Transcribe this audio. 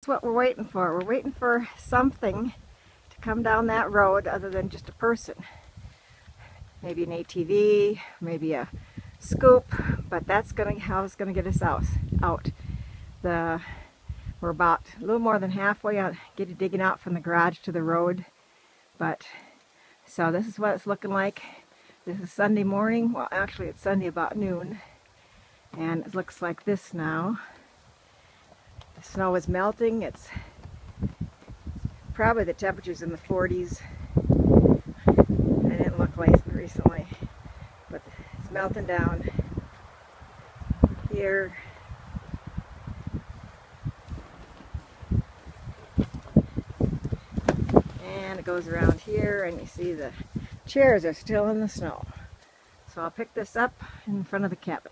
what we're waiting for. We're waiting for something to come down that road other than just a person. Maybe an ATV, maybe a scoop, but that's how it's gonna get us out. We're about a little more than halfway out, digging out from the garage to the road. But so this is what it's looking like. This is Sunday morning. Well, actually it's Sunday about noon, and it looks like this now. The snow is melting. It's probably the temperature's in the 40s. I didn't look recently, but it's melting down here. And it goes around here, and you see the chairs are still in the snow. So I'll pick this up in front of the cabin.